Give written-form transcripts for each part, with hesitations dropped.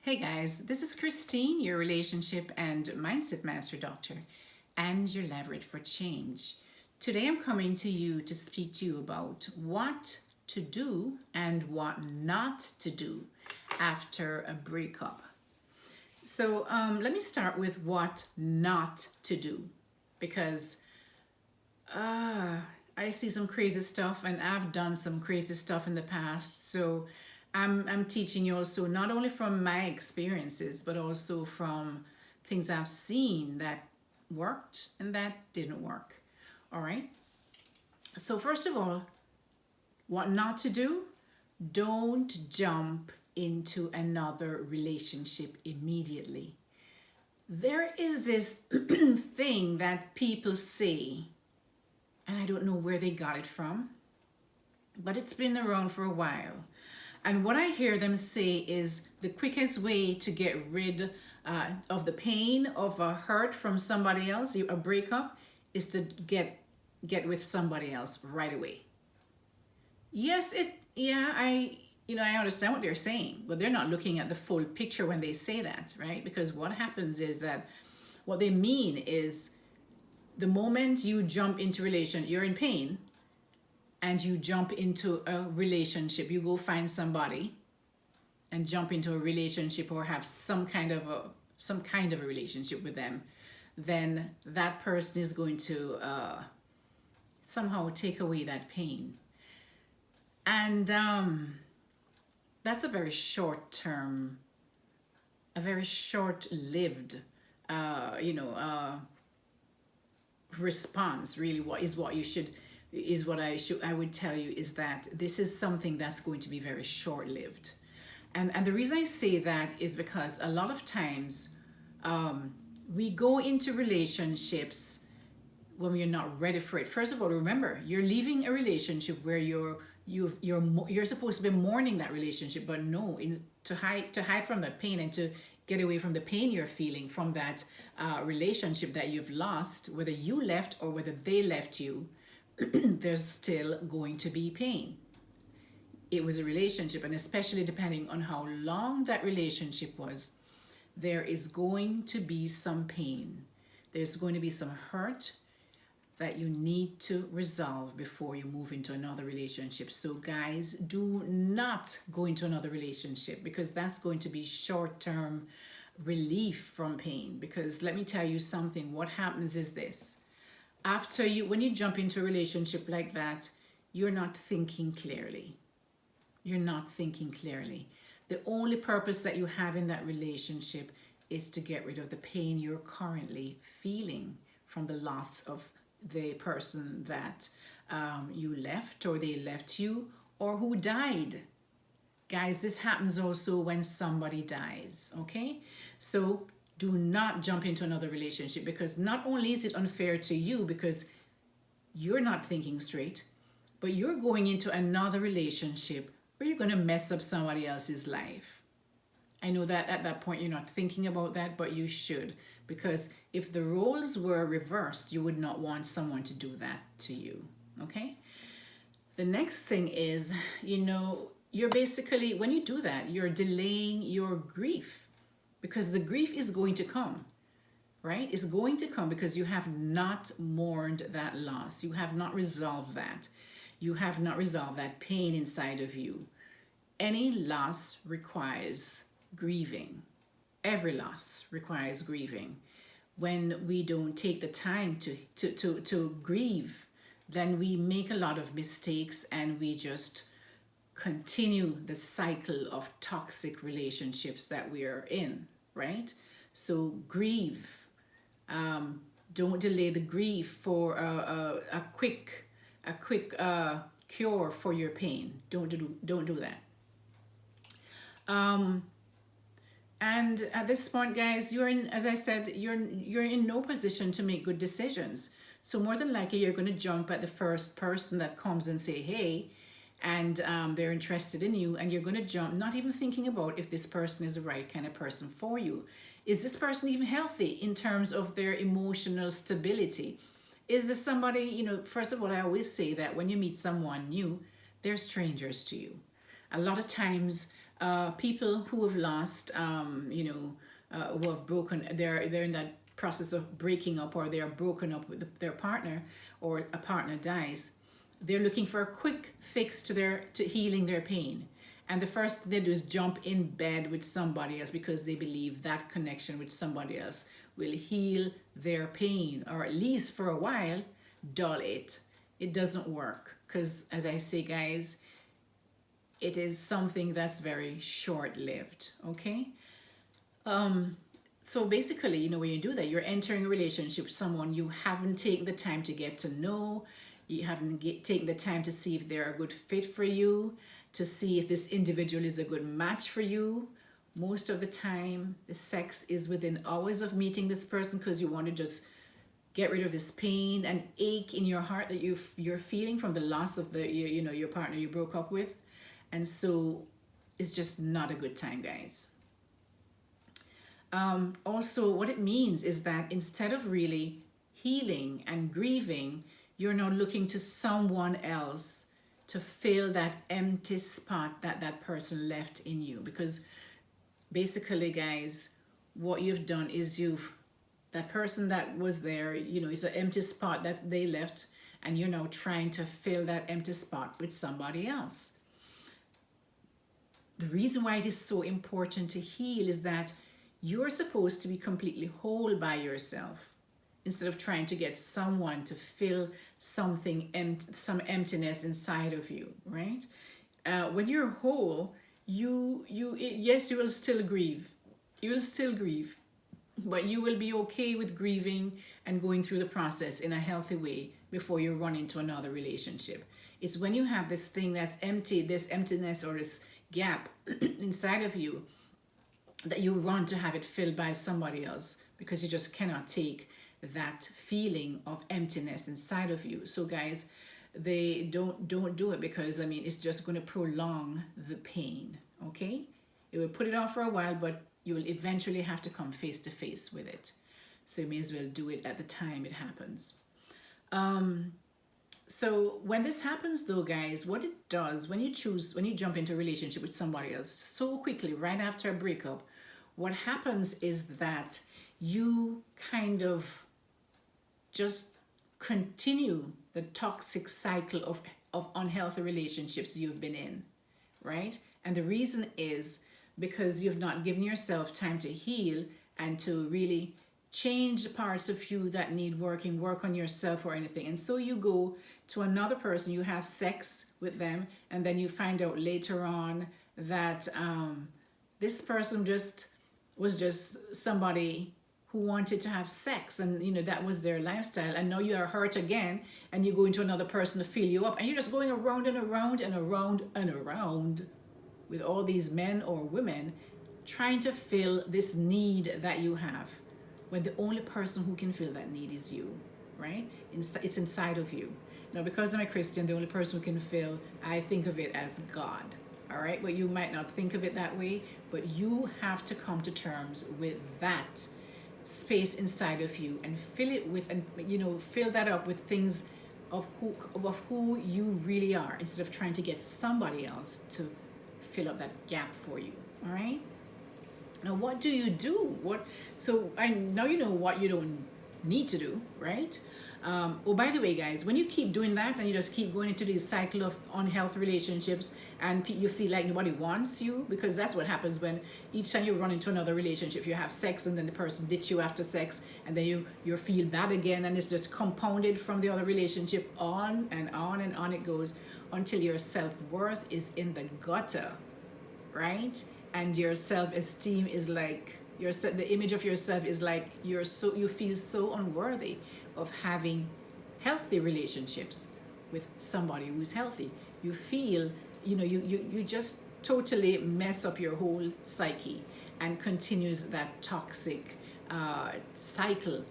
Hey guys, this is Christine, your relationship and mindset master doctor, and your leverage for change. Today I'm coming to you to speak to you about what to do and what not to do after a breakup. So let me start with what not to do because uh, I see some crazy stuff and I've done some crazy stuff in the past. So I'm teaching you also not only from my experiences, but also from things I've seen that worked and that didn't work. All right. So, first of all, what not to do? Don't jump into another relationship immediately. There is this thing that people say, and I don't know where they got it from, but it's been around for a while. And what I hear them say is the quickest way to get rid of the pain of a hurt from somebody else, a breakup, is to get with somebody else right away. Yes, I understand what they're saying, but they're not looking at the full picture when they say that, right? Because what happens is that what they mean is the moment you jump into relation, you're in pain, and you jump into a relationship, you go find somebody and jump into a relationship or have some kind of a relationship with them, then that person is going to somehow take away that pain. And that's a very short term, a very short lived, uh, you know, uh, response. Really, what you should is what I would tell you is that this is something that's going to be very short lived. And the reason I say that is because a lot of times we go into relationships when we're not ready for it. First of all, remember you're leaving a relationship where you're supposed to be mourning that relationship, but no, to hide from that pain and to get away from the pain you're feeling from that relationship that you've lost, whether you left or whether they left you, there's still going to be pain. It was a relationship, and especially depending on how long that relationship was, there is going to be some pain. There's going to be some hurt that you need to resolve before you move into another relationship. So, guys, do not go into another relationship because that's going to be short term relief from pain. Because let me tell you something, what happens is this: when you jump into a relationship like that, you're not thinking clearly. You're not thinking clearly. The only purpose that you have in that relationship is to get rid of the pain you're currently feeling from the loss of the person that you left, or they left you, or who died. Guys, this happens also when somebody dies, okay? So do not jump into another relationship, because not only is it unfair to you because you're not thinking straight, but you're going into another relationship where you're going to mess up somebody else's life. I know that at that point you're not thinking about that, but you should, because if the roles were reversed, you would not want someone to do that to you, okay? The next thing is, you're basically, when you do that, you're delaying your grief, because the grief is going to come, right? It's going to come because you have not mourned that loss. You have not resolved that. You have not resolved that pain inside of you. Any loss requires grieving. Every loss requires grieving. When we don't take the time to grieve, then we make a lot of mistakes and we just continue the cycle of toxic relationships that we are in, right? So grieve. Don't delay the grief for a quick cure for your pain. Don't do that. And at this point, guys, as I said, you're in no position to make good decisions. So more than likely, you're going to jump at the first person that comes and say, "Hey," and they're interested in you, and you're going to jump, not even thinking about if this person is the right kind of person for you. Is this person even healthy in terms of their emotional stability? Is this somebody, first of all, I always say that when you meet someone new, they're strangers to you. A lot of times, People who have lost, who have broken, they're in that process of breaking up, or they are broken up with their partner, or a partner dies. They're looking for a quick fix to healing their pain. And the first thing they do is jump in bed with somebody else because they believe that connection with somebody else will heal their pain, or at least for a while dull it. It doesn't work, because as I say, guys, it is something that's very short-lived. Okay. So basically, when you do that, you're entering a relationship with someone you haven't taken the time to get to know. You haven't taken the time to see if they're a good fit for you, to see if this individual is a good match for you. Most of the time, the sex is within hours of meeting this person, because you want to just get rid of this pain and ache in your heart that you're feeling from the loss of your partner you broke up with. And so it's just not a good time, guys. Also, what it means is that instead of really healing and grieving, you're now looking to someone else to fill that empty spot that that person left in you. Because basically, guys, what you've done is that person that was there, is an empty spot that they left, and you're now trying to fill that empty spot with somebody else. The reason why it is so important to heal is that you're supposed to be completely whole by yourself, instead of trying to get someone to fill some emptiness inside of you, right? When you're whole, yes, you will still grieve. You will still grieve, but you will be okay with grieving and going through the process in a healthy way before you run into another relationship. It's when you have this thing that's empty, this emptiness or this gap inside of you, that you run to have it filled by somebody else, because you just cannot take that feeling of emptiness inside of you. So guys, they don't do it, because it's just going to prolong the pain. Okay, it will put it off for a while, but you will eventually have to come face to face with it. So you may as well do it at the time it happens. So when this happens though, guys, what it does, when you jump into a relationship with somebody else so quickly right after a breakup, what happens is that you kind of just continue the toxic cycle of unhealthy relationships you've been in, right? And the reason is because you've not given yourself time to heal and to really change the parts of you that need work on yourself or anything. And so you go to another person, you have sex with them, and then you find out later on that this person was just somebody who wanted to have sex, and that was their lifestyle, and now you are hurt again, and you go into another person to fill you up, and you're just going around and around and around and around with all these men or women trying to fill this need that you have, when the only person who can fill that need is you, right? It's inside of you. Now, because I'm a Christian, the only person who can fill, I think of it as God. All right, but you might not think of it that way, but you have to come to terms with that space inside of you and fill it with, and fill that up with things of who you really are, instead of trying to get somebody else to fill up that gap for you. All right. Now, what do you do? So I now you know what you don't need to do, right? Oh, by the way, guys, when you keep doing that and you just keep going into this cycle of unhealthy relationships, and you feel like nobody wants you, because that's what happens when each time you run into another relationship, you have sex and then the person ditch you after sex, and then you feel bad again, and it's just compounded from the other relationship, on and on and on it goes, until your self-worth is in the gutter, right? And your self-esteem is like, the image of yourself is like, you feel so unworthy of having healthy relationships with somebody who's healthy. You feel, you just totally mess up your whole psyche, and continues that toxic cycle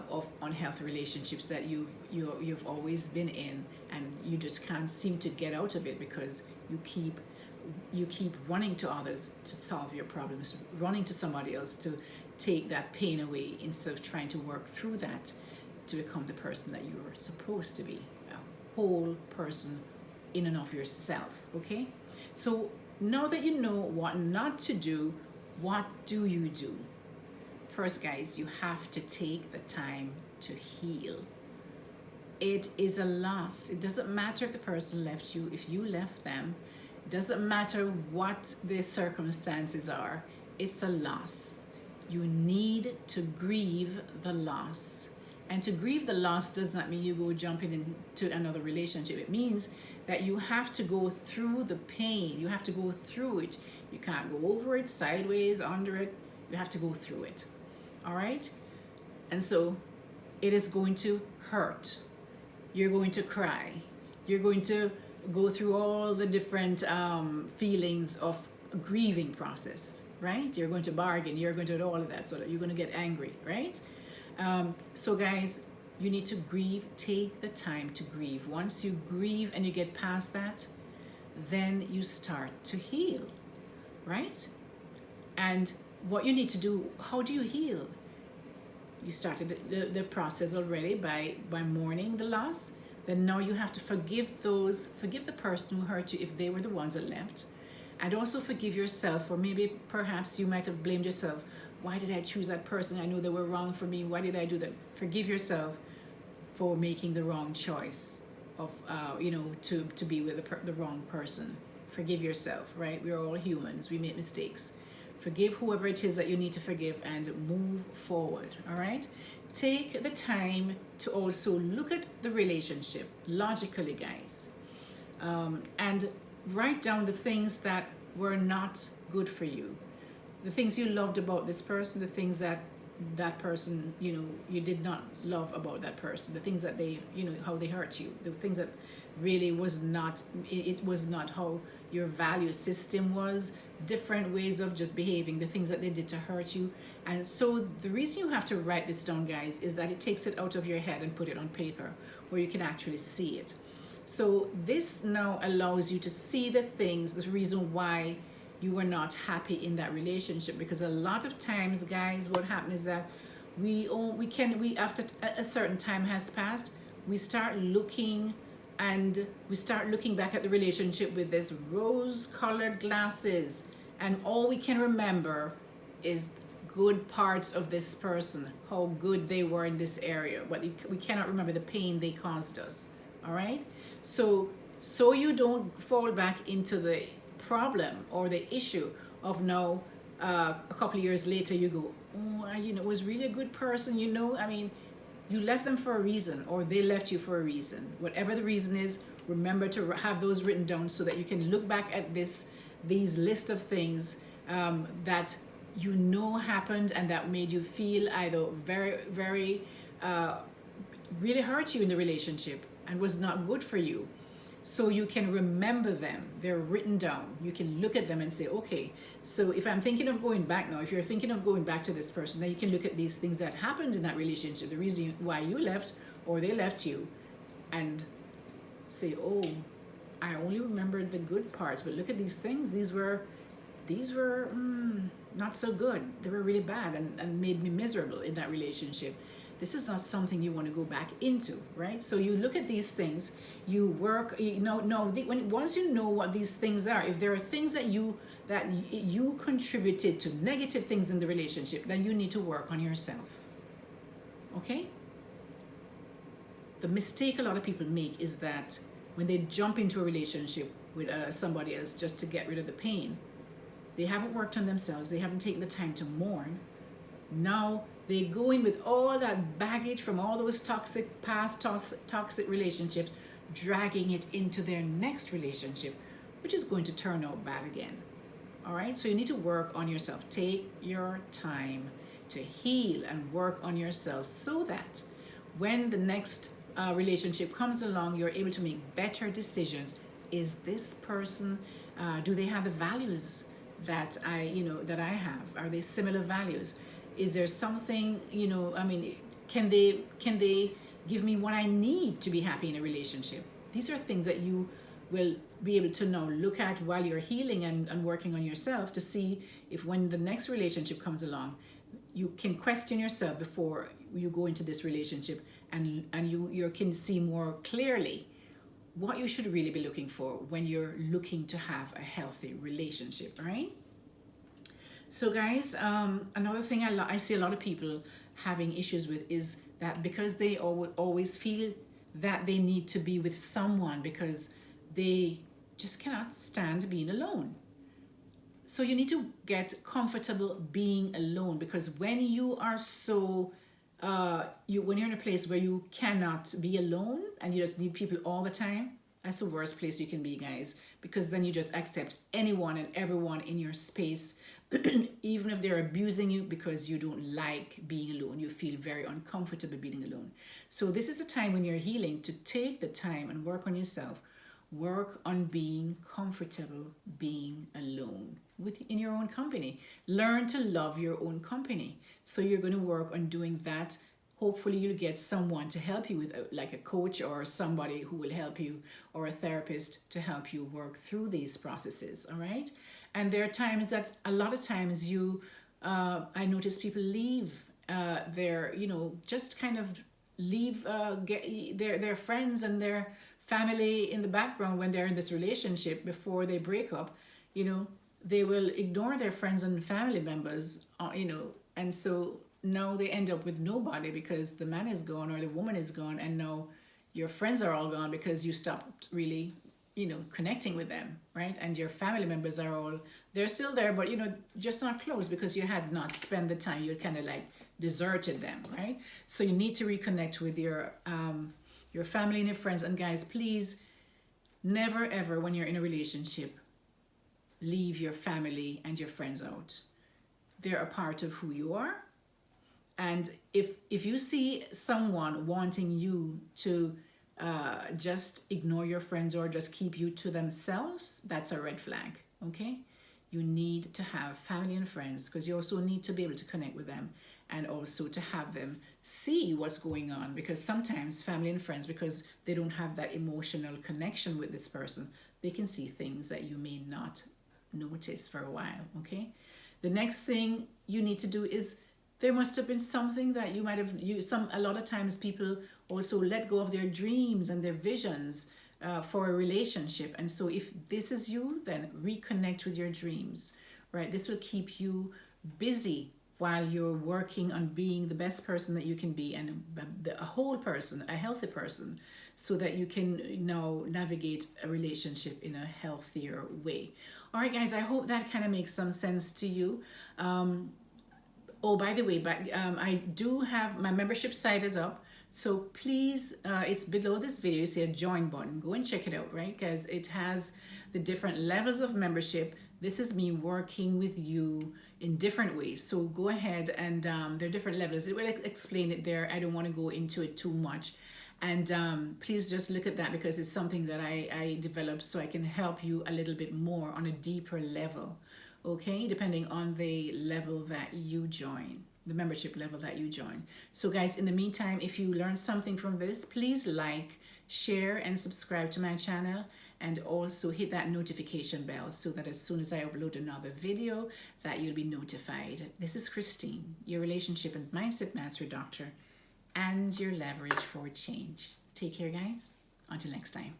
of unhealthy relationships that you've always been in, and you just can't seem to get out of it, because you keep running to others to solve your problems, running to somebody else to take that pain away, instead of trying to work through that to become the person that you're supposed to be, a whole person in and of yourself. Okay, so now that you know what not to do, what do you do? First, guys, you have to take the time to heal. It is a loss. It doesn't matter if the person left you, if you left them. It doesn't matter what the circumstances are. It's a loss. You need to grieve the loss. And to grieve the loss does not mean you go jumping into another relationship. It means that you have to go through the pain. You have to go through it. You can't go over it, sideways, under it. You have to go through it. All right? And so it is going to hurt. You're going to cry. You're going to go through all the different feelings of a grieving process, right? You're going to bargain. You're going to do all of that. So that you're going to get angry, right? So guys, you need to grieve. Take the time to grieve. Once you grieve and you get past that, then you start to heal, right? And what you need to do, how do you heal? You started the process already by mourning the loss. Then now you have to forgive the person who hurt you if they were the ones that left. And also forgive yourself, or maybe perhaps you might have blamed yourself. Why did I choose that person? I knew they were wrong for me. Why did I do that? Forgive yourself for making the wrong choice of, to be with the wrong person. Forgive yourself, right? We're all humans. We make mistakes. Forgive whoever it is that you need to forgive and move forward, all right? Take the time to also look at the relationship logically, guys, and write down the things that were not good for you, the things you loved about this person, the things that person, you did not love about that person, the things that they, how they hurt you, the things that really was not, it was not how your value system was, different ways of just behaving, the things that they did to hurt you. And so the reason you have to write this down, guys, is that it takes it out of your head and put it on paper where you can actually see it. So this now allows you to see the things, the reason why you were not happy in that relationship. Because a lot of times, guys, what happens is that we after a certain time has passed, we start looking back at the relationship with this rose-colored glasses, and all we can remember is good parts of this person, how good they were in this area, but we cannot remember the pain they caused us. All right? So you don't fall back into the problem or the issue of now a couple of years later you go, it was really a good person, I mean, you left them for a reason, or they left you for a reason. Whatever the reason is, remember to have those written down so that you can look back at these list of things that happened and that made you feel either very, very, really hurt you in the relationship and was not good for you. So you can remember them. They're written down. You can look at them and say, okay, so if I'm thinking of going back now, if you're thinking of going back to this person, then you can look at these things that happened in that relationship, the reason why you left or they left you, and say, oh, I only remembered the good parts, but look at these things. These were not so good. They were really bad and made me miserable in that relationship. This is not something you want to go back into, right? So you look at these things, you work, once you know what these things are, if there are things that you contributed to negative things in the relationship, then you need to work on yourself, okay? The mistake a lot of people make is that when they jump into a relationship with somebody else just to get rid of the pain, they haven't worked on themselves, they haven't taken the time to mourn. Now they go in with all that baggage from all those toxic relationships, dragging it into their next relationship, which is going to turn out bad again. All right, so you need to work on yourself. Take your time to heal and work on yourself so that when the next relationship comes along, you're able to make better decisions. Is this person, do they have the values that I have? Are they similar values? Is there something, can they give me what I need to be happy in a relationship? These are things that you will be able to now look at while you're healing and working on yourself to see if when the next relationship comes along, you can question yourself before you go into this relationship and you can see more clearly what you should really be looking for when you're looking to have a healthy relationship, right? So guys, another thing I see a lot of people having issues with is that because they always feel that they need to be with someone because they just cannot stand being alone. So you need to get comfortable being alone, because when you are so when you're in a place where you cannot be alone and you just need people all the time, that's the worst place you can be, guys, because then you just accept anyone and everyone in your space, even if they're abusing you, because you don't like being alone. You feel very uncomfortable being alone. So this is a time when you're healing to take the time and work on yourself. Work on being comfortable being alone in your own company. Learn to love your own company. So you're going to work on doing that. Hopefully you'll get someone to help you with, like a coach or somebody who will help you, or a therapist to help you work through these processes. All right. And there are times that a lot of times I notice people leave their, just kind of leave get their friends and their family in the background when they're in this relationship before they break up. They will ignore their friends and family members, and so now they end up with nobody because the man is gone or the woman is gone, and now your friends are all gone because you stopped really connecting with them, right? And your family members are all, they're still there, but just not close because you had not spent the time. You kind of like deserted them, right? So you need to reconnect with your family and your friends. And guys, please never ever, when you're in a relationship, leave your family and your friends out. They're a part of who you are. And if you see someone wanting you to just ignore your friends or just keep you to themselves, that's a red flag. Okay, you need to have family and friends, because you also need to be able to connect with them, and also to have them see what's going on, because sometimes family and friends, because they don't have that emotional connection with this person, they can see things that you may not notice for a while. Okay, the next thing you need to do is, there must have been something that you might have used. A lot of times people also let go of their dreams and their visions for a relationship. And so if this is you, then reconnect with your dreams, right? This will keep you busy while you're working on being the best person that you can be, and a whole person, a healthy person, so that you can now navigate a relationship in a healthier way. All right, guys, I hope that kind of makes some sense to you. Oh, by the way, I do have my membership site is up. So please, it's below this video. You see a join button. Go and check it out, right? Because it has the different levels of membership. This is me working with you in different ways. So go ahead, and there are different levels. It will explain it there. I don't want to go into it too much. And please just look at that, because it's something that I developed so I can help you a little bit more on a deeper level. Okay, depending on the level that you join, the membership level that you join. So guys, in the meantime, if you learned something from this, please like, share, and subscribe to my channel, and also hit that notification bell so that as soon as I upload another video, that you'll be notified. This is Christine, your relationship and mindset master doctor, and your leverage for change. Take care, guys. Until next time.